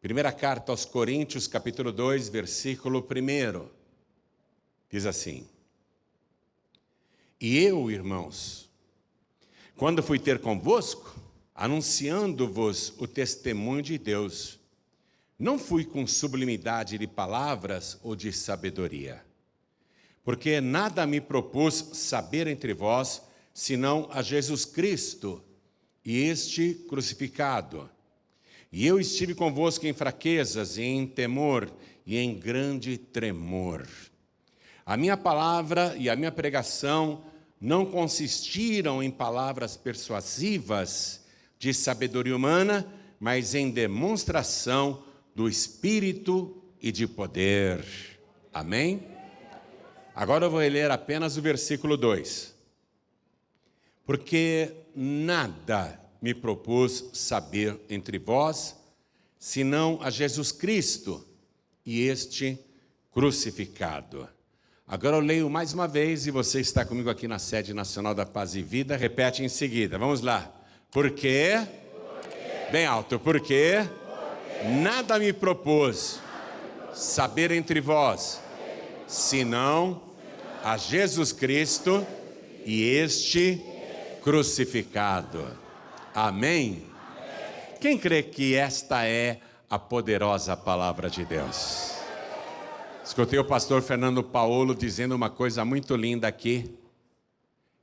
Primeira carta aos Coríntios, capítulo 2, versículo 1. Diz assim: E eu, irmãos, quando fui ter convosco, anunciando-vos o testemunho de Deus, não fui com sublimidade de palavras ou de sabedoria, porque nada me propus saber entre vós, senão a Jesus Cristo e este crucificado. E eu estive convosco em fraquezas, e em temor, e em grande tremor. A minha palavra e a minha pregação não consistiram em palavras persuasivas de sabedoria humana, mas em demonstração do Espírito e de poder. Amém? Agora eu vou ler apenas o versículo 2. Porque nada me propus saber entre vós, senão a Jesus Cristo e este crucificado. Agora eu leio mais uma vez, e você está comigo aqui na sede nacional da Paz e Vida, repete em seguida, vamos lá. Porque, bem alto, porque nada me propus saber entre vós, senão a Jesus Cristo e este crucificado. Amém? Quem crê que esta é a poderosa palavra de Deus? Escutei o pastor Fernando Paulo dizendo uma coisa muito linda aqui.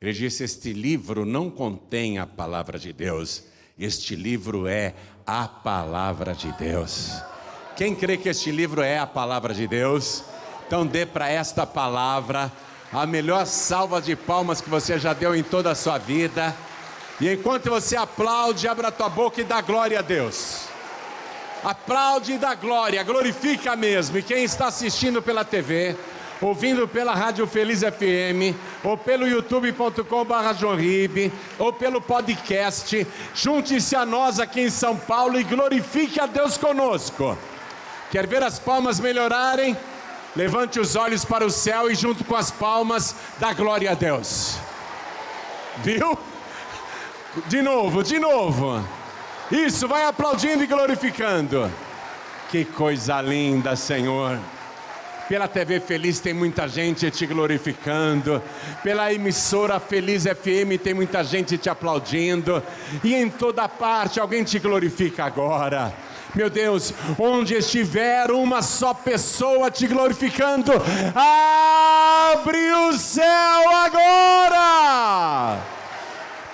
Ele disse: este livro não contém a palavra de Deus, este livro é a palavra de Deus. Quem crê que este livro é a palavra de Deus? Então dê para esta palavra a melhor salva de palmas que você já deu em toda a sua vida. E enquanto você aplaude, abra a tua boca e dá glória a Deus. Aplaude e dá glória, glorifica mesmo. E quem está assistindo pela TV, ouvindo pela Rádio Feliz FM, ou pelo youtube.com/joãorib, ou pelo podcast, junte-se a nós aqui em São Paulo e glorifique a Deus conosco. Quer ver as palmas melhorarem? Levante os olhos para o céu e junto com as palmas, dá glória a Deus. Viu? De novo. Isso, vai aplaudindo e glorificando. Que coisa linda, Senhor. Pela TV Feliz tem muita gente te glorificando. Pela emissora Feliz FM tem muita gente te aplaudindo. E em toda parte alguém te glorifica agora. Meu Deus, onde estiver uma só pessoa te glorificando, abre o céu agora.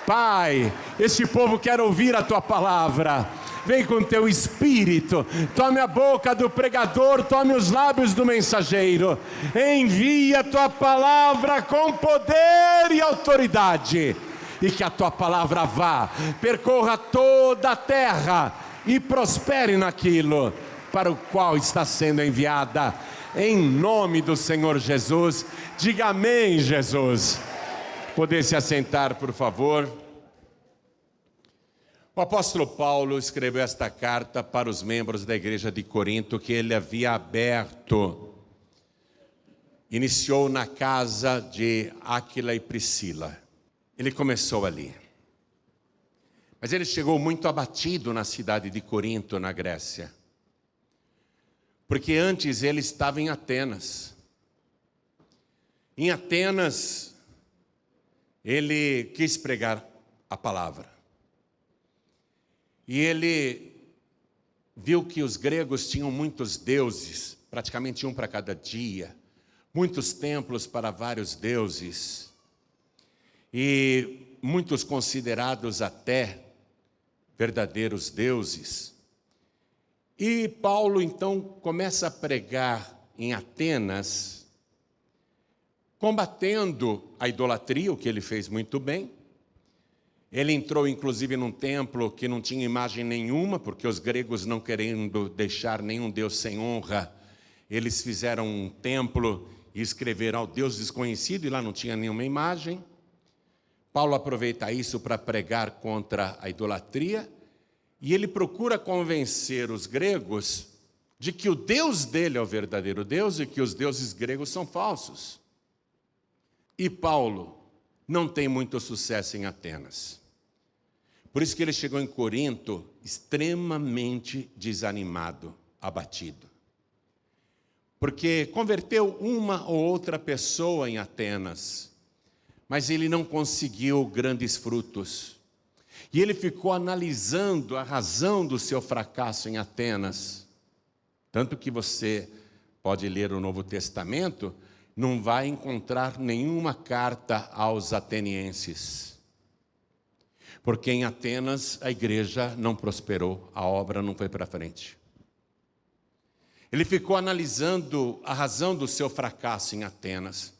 Pai, este povo quer ouvir a tua palavra. Vem com teu espírito, tome a boca do pregador, tome os lábios do mensageiro. Envia a tua palavra com poder e autoridade. E que a tua palavra vá, percorra toda a terra e prospere naquilo para o qual está sendo enviada. Em nome do Senhor Jesus, diga amém, Jesus. Poder se assentar, por favor. O apóstolo Paulo escreveu esta carta para os membros da igreja de Corinto que ele havia aberto. Iniciou na casa de Áquila e Priscila. Ele começou ali. Mas ele chegou muito abatido na cidade de Corinto, na Grécia. Porque antes ele estava em Atenas. Em Atenas, ele quis pregar a palavra. E ele viu que os gregos tinham muitos deuses, praticamente um para cada dia. Muitos templos para vários deuses. E muitos considerados até verdadeiros deuses. E Paulo então começa a pregar em Atenas, combatendo a idolatria, o que ele fez muito bem. Ele entrou inclusive num templo que não tinha imagem nenhuma, porque os gregos, não querendo deixar nenhum deus sem honra, eles fizeram um templo e escreveram ao Deus desconhecido, e lá não tinha nenhuma imagem. Paulo aproveita isso para pregar contra a idolatria, e ele procura convencer os gregos de que o Deus dele é o verdadeiro Deus e que os deuses gregos são falsos. E Paulo não tem muito sucesso em Atenas, Por isso que ele chegou em Corinto extremamente desanimado, abatido. Porque converteu uma ou outra pessoa em Atenas, mas ele não conseguiu grandes frutos. E ele ficou analisando a razão do seu fracasso em Atenas. Tanto que você pode ler o Novo Testamento, não vai encontrar nenhuma carta aos atenienses. Porque em Atenas a igreja não prosperou, a obra não foi para frente. Ele ficou analisando a razão do seu fracasso em Atenas.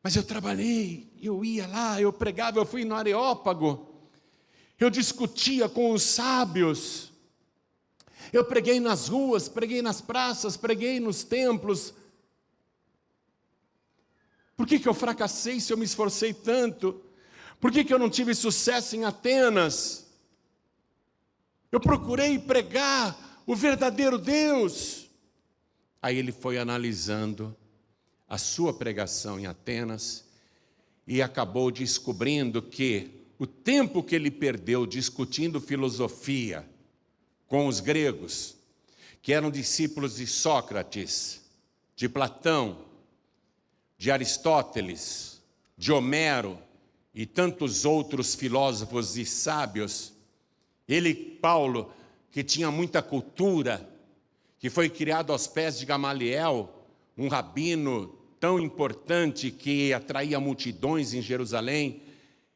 Mas eu trabalhei, eu ia lá, eu pregava, eu fui no Areópago, eu discutia com os sábios, eu preguei nas ruas, preguei nas praças, preguei nos templos. Por que eu fracassei se eu me esforcei tanto? Por que eu não tive sucesso em Atenas? Eu procurei pregar o verdadeiro Deus. Aí ele foi analisando a sua pregação em Atenas e acabou descobrindo que o tempo que ele perdeu discutindo filosofia com os gregos, que eram discípulos de Sócrates, de Platão, de Aristóteles, de Homero e tantos outros filósofos e sábios, ele, Paulo, que tinha muita cultura, que foi criado aos pés de Gamaliel, um rabino tão importante que atraía multidões em Jerusalém,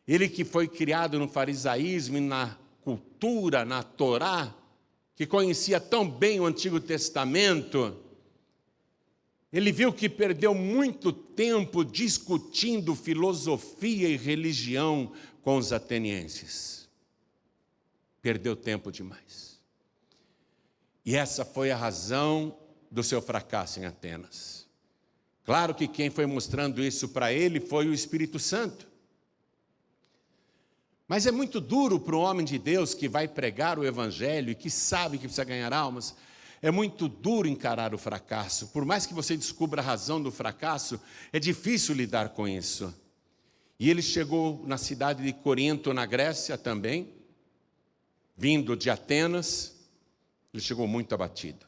ele que foi criado no farisaísmo e na cultura, na Torá, que conhecia tão bem o Antigo Testamento, ele viu que perdeu muito tempo discutindo filosofia e religião com os atenienses. Perdeu tempo demais. E essa foi a razão do seu fracasso em Atenas. Claro que quem foi mostrando isso para ele foi o Espírito Santo. Mas é muito duro para um homem de Deus que vai pregar o Evangelho e que sabe que precisa ganhar almas. É muito duro encarar o fracasso. Por mais que você descubra a razão do fracasso, é difícil lidar com isso. E ele chegou na cidade de Corinto, na Grécia também, vindo de Atenas. Ele chegou muito abatido.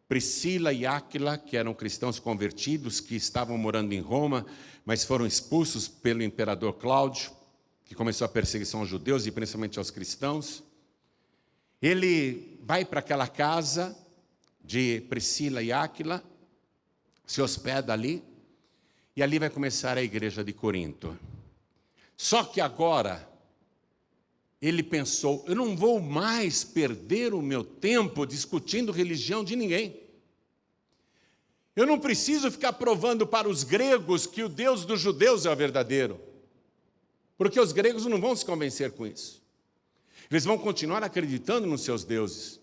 Priscila e Áquila, que eram cristãos convertidos, que estavam morando em Roma, mas foram expulsos pelo imperador Cláudio, que começou a perseguição aos judeus e principalmente aos cristãos. Ele vai para aquela casa de Priscila e Áquila, se hospeda ali, e ali vai começar a igreja de Corinto. Só que agora, ele pensou, eu não vou mais perder o meu tempo discutindo religião de ninguém. Eu não preciso ficar provando para os gregos que o Deus dos judeus é o verdadeiro. Porque os gregos não vão se convencer com isso. Eles vão continuar acreditando nos seus deuses.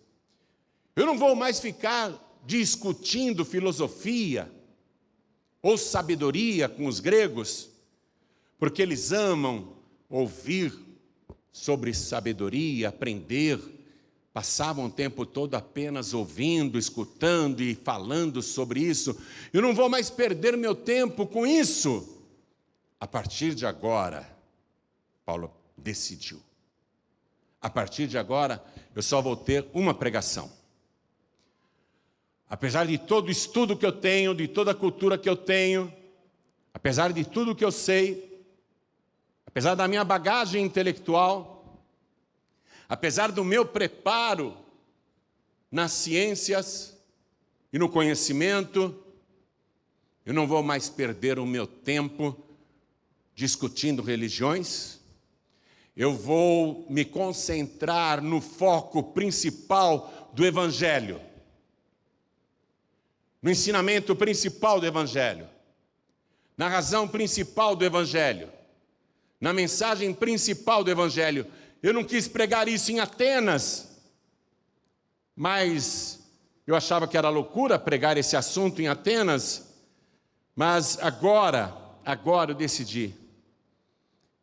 Eu não vou mais ficar discutindo filosofia ou sabedoria com os gregos, porque eles amam ouvir sobre sabedoria, aprender, passavam o tempo todo apenas ouvindo, escutando e falando sobre isso. Eu não vou mais perder meu tempo com isso. A partir de agora, Paulo decidiu. A partir de agora, eu só vou ter uma pregação. Apesar de todo o estudo que eu tenho, de toda a cultura que eu tenho, apesar de tudo que eu sei, apesar da minha bagagem intelectual, apesar do meu preparo nas ciências e no conhecimento, eu não vou mais perder o meu tempo discutindo religiões. Eu vou me concentrar no foco principal do Evangelho, no ensinamento principal do Evangelho, na razão principal do Evangelho, na mensagem principal do Evangelho. Eu não quis pregar isso em Atenas, mas eu achava que era loucura pregar esse assunto em Atenas, mas agora eu decidi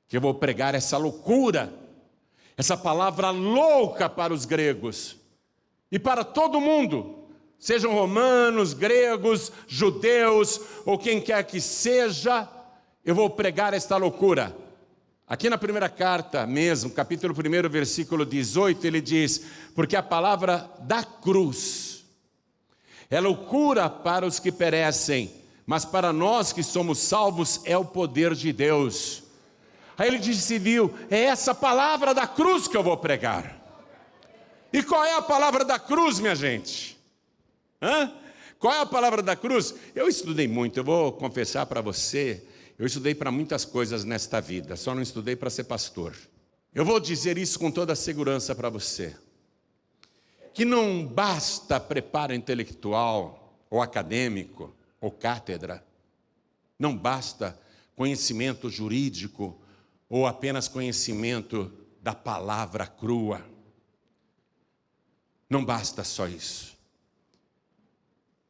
que eu vou pregar essa loucura, essa palavra louca para os gregos e para todo mundo, sejam romanos, gregos, judeus ou quem quer que seja, eu vou pregar esta loucura. Aqui na primeira carta mesmo, capítulo 1, versículo 18, ele diz: porque a palavra da cruz é loucura para os que perecem, mas para nós que somos salvos é o poder de Deus. Aí ele disse, viu, é essa palavra da cruz que eu vou pregar. E qual é a palavra da cruz, minha gente? Qual é a palavra da cruz? Eu estudei muito, eu vou confessar para você, eu estudei para muitas coisas nesta vida, só não estudei para ser pastor. Eu vou dizer isso com toda a segurança para você, que não basta preparo intelectual, ou acadêmico, ou cátedra, não basta conhecimento jurídico, ou apenas conhecimento da palavra crua. Não basta só isso.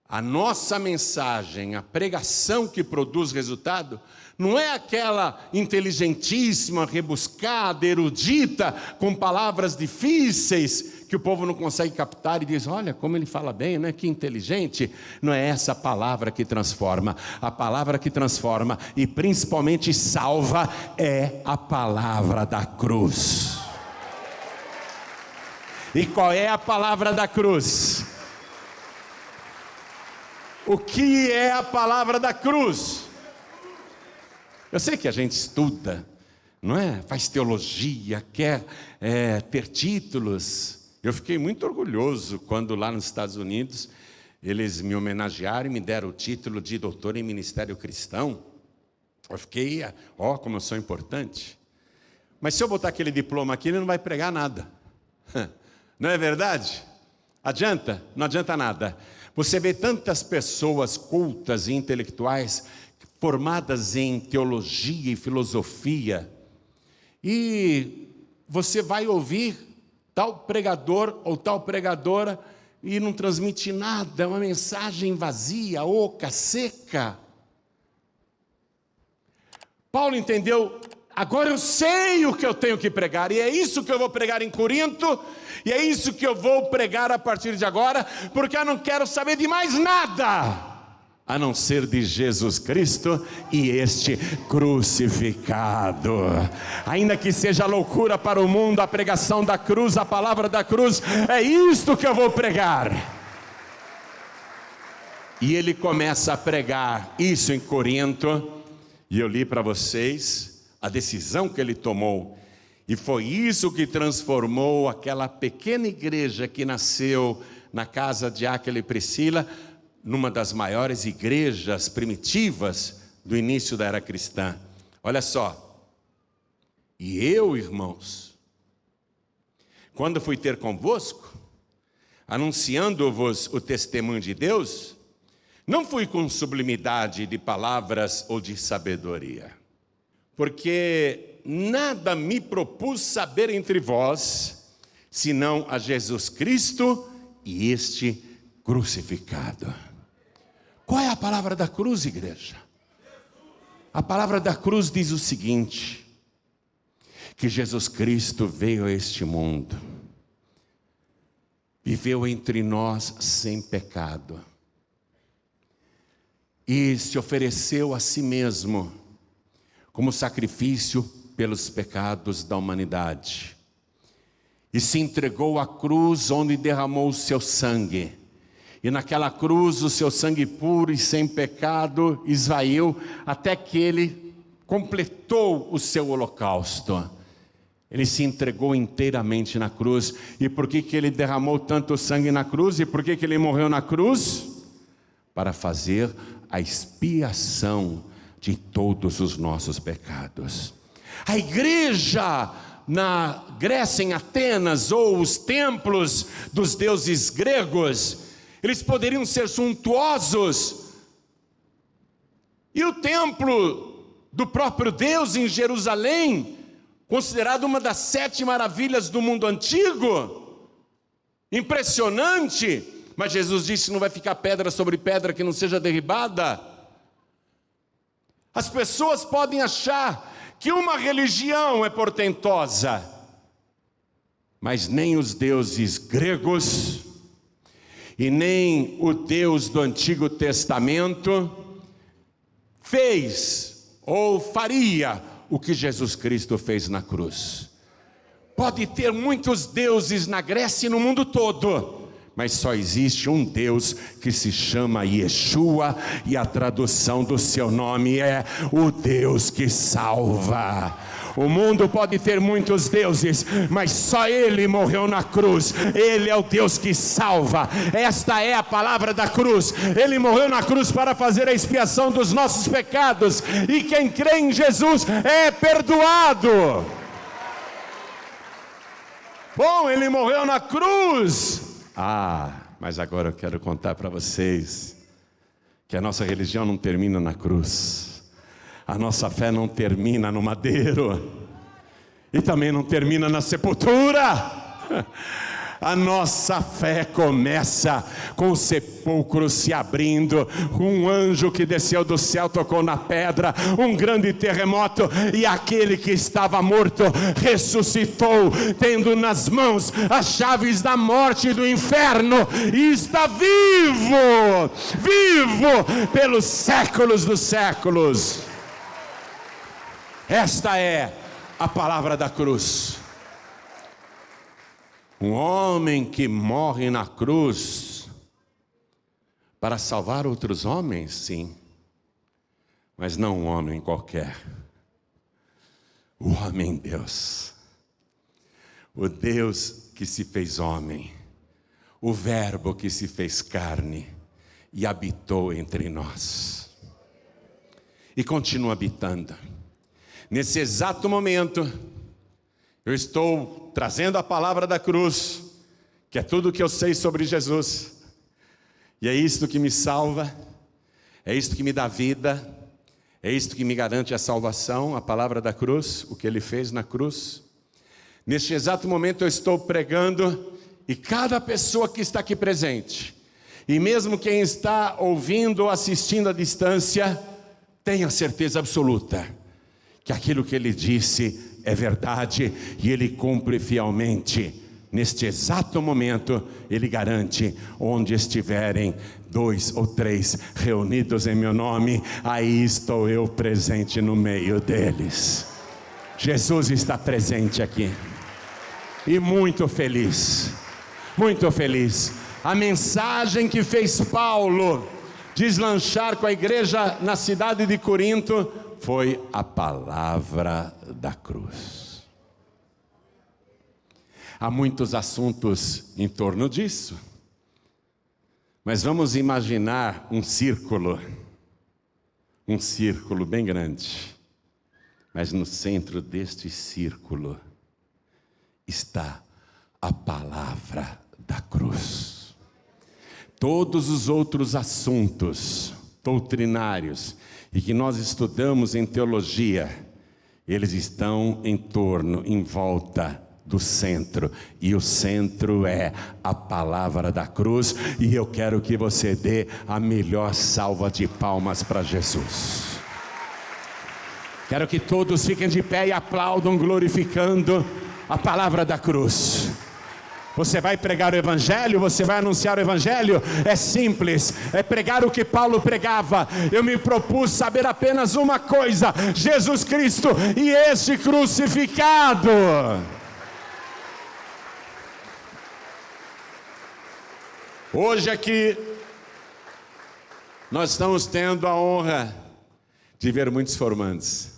A nossa mensagem, a pregação que produz resultado, não é aquela inteligentíssima, rebuscada, erudita, com palavras difíceis, que o povo não consegue captar e diz, olha como ele fala bem, né? Que inteligente. Não é essa palavra que transforma. A palavra que transforma e principalmente salva é a palavra da cruz. E qual é a palavra da cruz? O que é a palavra da cruz? Eu sei que a gente estuda, não é? Faz teologia, quer ter títulos. Eu fiquei muito orgulhoso quando lá nos Estados Unidos eles me homenagearam e me deram o título de doutor em ministério cristão. Eu fiquei, como eu sou importante. Mas se eu botar aquele diploma aqui, ele não vai pregar nada. Não é verdade? Adianta? Não adianta nada. Você vê tantas pessoas cultas e intelectuais, formadas em teologia e filosofia, e você vai ouvir tal pregador ou tal pregadora e não transmite nada, é uma mensagem vazia, oca, seca. Paulo entendeu, agora eu sei o que eu tenho que pregar, e é isso que eu vou pregar em Corinto, e é isso que eu vou pregar a partir de agora, porque eu não quero saber de mais nada, a não ser de Jesus Cristo e este crucificado. Ainda que seja loucura para o mundo, a pregação da cruz, a palavra da cruz, é isto que eu vou pregar. E ele começa a pregar isso em Corinto, e eu li para vocês a decisão que ele tomou, e foi isso que transformou aquela pequena igreja que nasceu na casa de Áquila e Priscila, numa das maiores igrejas primitivas do início da era cristã. Olha só, e eu, irmãos, quando fui ter convosco, anunciando-vos o testemunho de Deus, não fui com sublimidade de palavras ou de sabedoria, porque nada me propus saber entre vós, senão a Jesus Cristo e este crucificado. Qual é a palavra da cruz, igreja? A palavra da cruz diz o seguinte, que Jesus Cristo veio a este mundo, viveu entre nós sem pecado, e se ofereceu a si mesmo, como sacrifício pelos pecados da humanidade, e se entregou à cruz onde derramou o seu sangue, e naquela cruz o seu sangue puro e sem pecado esvaiu, até que ele completou o seu holocausto. Ele se entregou inteiramente na cruz. E por que ele derramou tanto sangue na cruz? E por que ele morreu na cruz? Para fazer a expiação de todos os nossos pecados. A igreja na Grécia, em Atenas, ou os templos dos deuses gregos, eles poderiam ser suntuosos, e o templo do próprio Deus em Jerusalém, considerado uma das 7 maravilhas do mundo antigo, impressionante, mas Jesus disse, não vai ficar pedra sobre pedra que não seja derribada. As pessoas podem achar que uma religião é portentosa, mas nem os deuses gregos, e nem o Deus do Antigo Testamento fez ou faria o que Jesus Cristo fez na cruz. Pode ter muitos deuses na Grécia e no mundo todo, mas só existe um Deus que se chama Yeshua, e a tradução do seu nome é o Deus que salva. O mundo pode ter muitos deuses, mas só Ele morreu na cruz. Ele é o Deus que salva. Esta é a palavra da cruz. Ele morreu na cruz para fazer a expiação dos nossos pecados, e quem crê em Jesus é perdoado. Bom, Ele morreu na cruz. Mas agora eu quero contar para vocês que a nossa religião não termina na cruz. A nossa fé não termina no madeiro, e também não termina na sepultura. A nossa fé começa com o sepulcro se abrindo, um anjo que desceu do céu tocou na pedra, um grande terremoto, e aquele que estava morto ressuscitou, tendo nas mãos as chaves da morte e do inferno, e está vivo, vivo pelos séculos dos séculos. Esta é a palavra da cruz. Um homem que morre na cruz para salvar outros homens, sim, mas não um homem qualquer. O homem Deus, o Deus que se fez homem, o Verbo que se fez carne e habitou entre nós, e continua habitando. Nesse exato momento, eu estou trazendo a palavra da cruz, que é tudo o que eu sei sobre Jesus, e é isto que me salva, é isto que me dá vida, é isto que me garante a salvação, a palavra da cruz, o que Ele fez na cruz. Neste exato momento eu estou pregando, e cada pessoa que está aqui presente, e mesmo quem está ouvindo ou assistindo à distância, tenha certeza absoluta que aquilo que Ele disse é verdade, e Ele cumpre fielmente. Neste exato momento Ele garante: onde estiverem 2 ou 3 reunidos em meu nome, aí estou eu presente no meio deles. Jesus está presente aqui, e muito feliz, muito feliz. A mensagem que fez Paulo deslanchar com a igreja na cidade de Corinto foi a palavra da cruz. Há muitos assuntos em torno disso, mas vamos imaginar um círculo bem grande, mas no centro deste círculo está a palavra da cruz. Todos os outros assuntos doutrinários e que nós estudamos em teologia, eles estão em torno, em volta do centro, e o centro é a palavra da cruz. E eu quero que você dê a melhor salva de palmas para Jesus. Quero que todos fiquem de pé e aplaudam, glorificando a palavra da cruz. Você vai pregar o Evangelho, você vai anunciar o Evangelho, é simples, é pregar o que Paulo pregava. Eu me propus saber apenas uma coisa: Jesus Cristo e este crucificado. Hoje aqui, nós estamos tendo a honra de ver muitos formandos.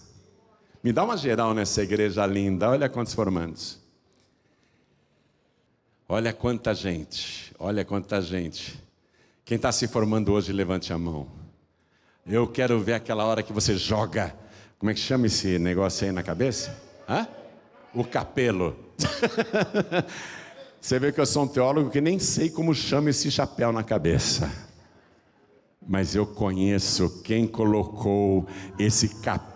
Me dá uma geral nessa igreja linda, olha quantos formandos. Olha quanta gente, olha quanta gente. Quem está se formando hoje, levante a mão. Eu quero ver aquela hora que você joga, como é que chama esse negócio aí na cabeça? O capelo. Você vê que eu sou um teólogo que nem sei como chama esse chapéu na cabeça. Mas eu conheço quem colocou esse capelo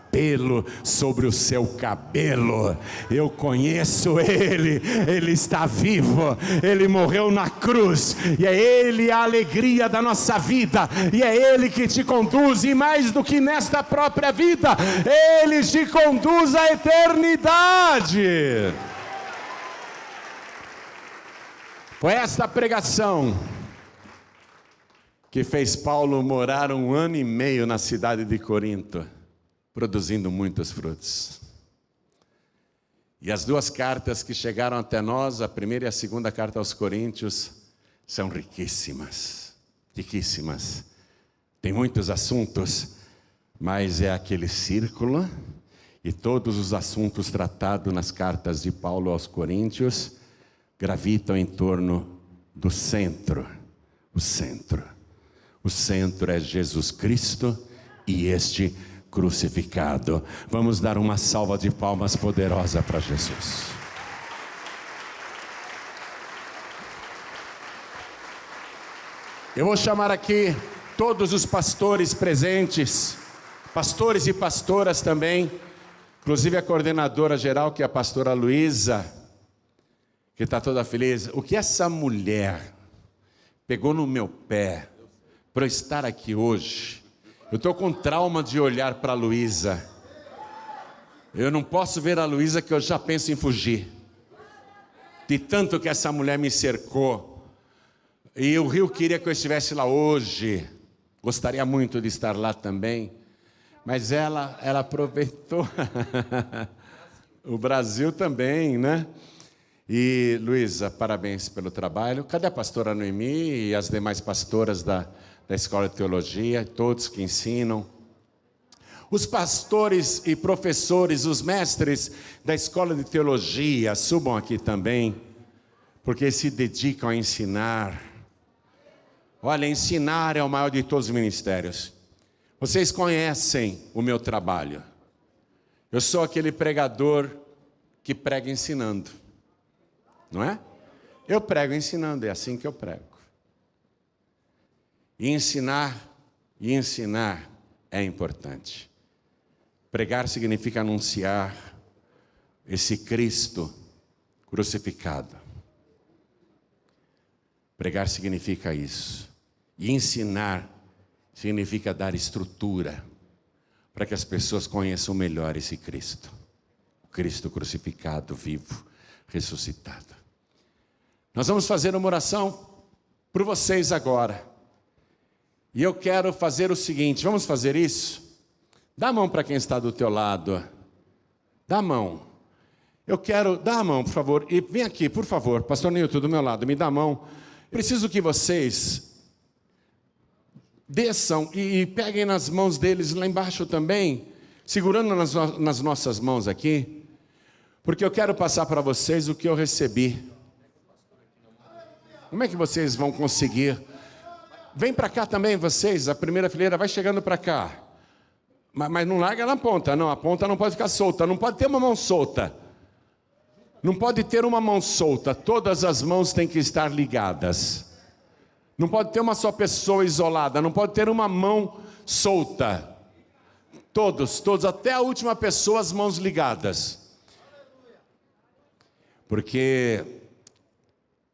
sobre o seu cabelo. Eu conheço Ele, Ele está vivo, Ele morreu na cruz, e é Ele a alegria da nossa vida, e é Ele que te conduz, e mais do que nesta própria vida, Ele te conduz à eternidade. Foi esta pregação que fez Paulo morar 1 ano e meio na cidade de Corinto, produzindo muitos frutos. E as duas cartas que chegaram até nós, a primeira e a segunda carta aos Coríntios, são riquíssimas, riquíssimas. Tem muitos assuntos, mas é aquele círculo, e todos os assuntos tratados nas cartas de Paulo aos Coríntios gravitam em torno do centro. O centro. O centro é Jesus Cristo e este crucificado. Vamos dar uma salva de palmas poderosa para Jesus. Eu vou chamar aqui todos os pastores presentes, pastores e pastoras também, inclusive a coordenadora geral, que é a pastora Luísa, que está toda feliz. O que essa mulher pegou no meu pé para eu estar aqui hoje? Eu estou com trauma de olhar para a Luísa. Eu não posso ver a Luísa que eu já penso em fugir. De tanto que essa mulher me cercou. E o Rio queria que eu estivesse lá hoje. Gostaria muito de estar lá também. Mas ela aproveitou. O Brasil também, né? E Luísa, parabéns pelo trabalho. Cadê a pastora Noemi e as demais pastoras da Escola de Teologia, todos que ensinam? Os pastores e professores, os mestres da Escola de Teologia, subam aqui também, porque se dedicam a ensinar. Olha, ensinar é o maior de todos os ministérios. Vocês conhecem o meu trabalho. Eu sou aquele pregador que prega ensinando. Não é? Eu prego ensinando, é assim que eu prego. E ensinar é importante. Pregar significa anunciar esse Cristo crucificado. Pregar significa isso. E ensinar significa dar estrutura para que as pessoas conheçam melhor esse Cristo. O Cristo crucificado, vivo, ressuscitado. Nós vamos fazer uma oração por vocês agora. E eu quero fazer o seguinte, vamos fazer isso? Dá a mão para quem está do teu lado. Dá a mão. Dá a mão, por favor. E vem aqui, por favor, pastor Nilton, do meu lado, me dá a mão. Preciso que vocês desçam e peguem nas mãos deles lá embaixo também, segurando nas nossas mãos aqui, porque eu quero passar para vocês o que eu recebi. Como é que vocês vão conseguir? Vem para cá também vocês, a primeira fileira, vai chegando para cá. Mas não larga na ponta, não, a ponta não pode ficar solta, não pode ter uma mão solta. Não pode ter uma mão solta, todas as mãos têm que estar ligadas. Não pode ter uma só pessoa isolada, não pode ter uma mão solta. Todos, até a última pessoa, as mãos ligadas. Porque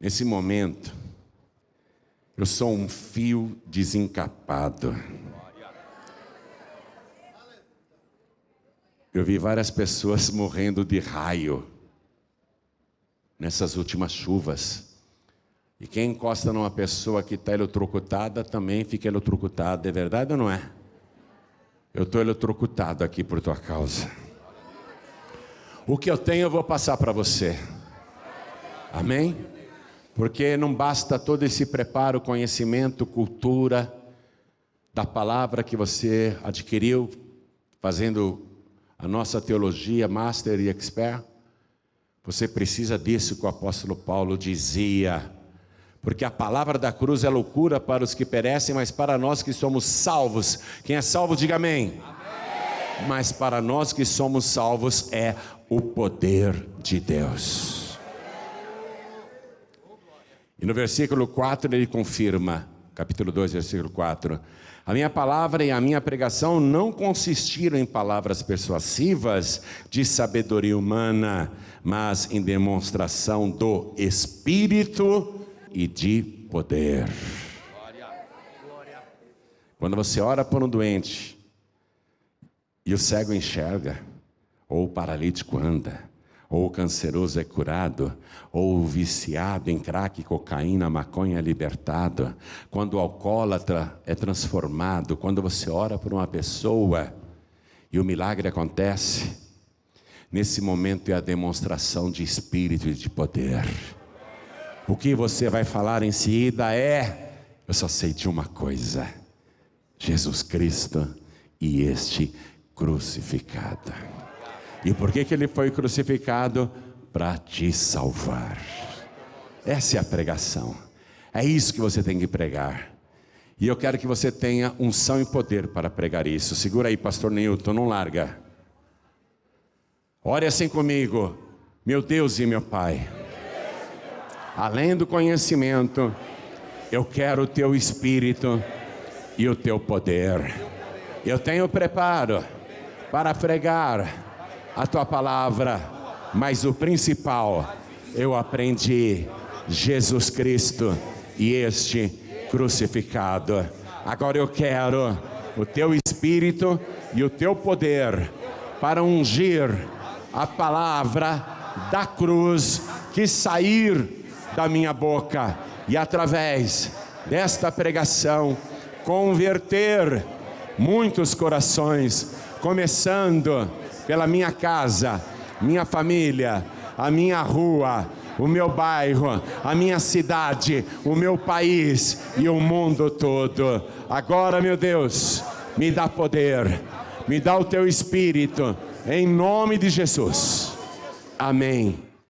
nesse momento, eu sou um fio desencapado. Eu vi várias pessoas morrendo de raio nessas últimas chuvas. E quem encosta numa pessoa que está eletrocutada também fica eletrocutada. É verdade ou não é? Eu estou eletrocutado aqui por tua causa. O que eu tenho eu vou passar para você. Amém? Porque não basta todo esse preparo, conhecimento, cultura da palavra que você adquiriu fazendo a nossa teologia master e expert. Você precisa disso que o apóstolo Paulo dizia. Porque a palavra da cruz é loucura para os que perecem, mas para nós que somos salvos. Quem é salvo, diga amém. Amém. Mas para nós que somos salvos é o poder de Deus. E no versículo 4 ele confirma, capítulo 2, versículo 4. A minha palavra e a minha pregação não consistiram em palavras persuasivas de sabedoria humana, mas em demonstração do Espírito e de poder. Quando você ora por um doente e o cego enxerga, ou o paralítico anda, ou o canceroso é curado, ou o viciado em crack, cocaína, maconha é libertado, quando o alcoólatra é transformado, quando você ora por uma pessoa e o milagre acontece, Nesse momento é a demonstração de espírito e de poder. O que você vai falar em seguida é: eu só sei de uma coisa, Jesus Cristo e este crucificado. E por que ele foi crucificado? Para te salvar. Essa é a pregação. É isso que você tem que pregar. E eu quero que você tenha unção e poder para pregar isso. Segura aí, pastor Newton, não larga. Ore assim comigo: meu Deus e meu Pai, além do conhecimento, eu quero o teu Espírito e o teu poder. Eu tenho preparo para pregar a tua palavra, mas o principal, eu aprendi Jesus Cristo e este crucificado. Agora eu quero o teu Espírito e o teu poder para ungir a palavra da cruz que sair da minha boca, e através desta pregação converter muitos corações, começando pela minha casa, minha família, a minha rua, o meu bairro, a minha cidade, o meu país e o mundo todo. Agora, meu Deus, me dá poder, me dá o teu Espírito, em nome de Jesus. Amém.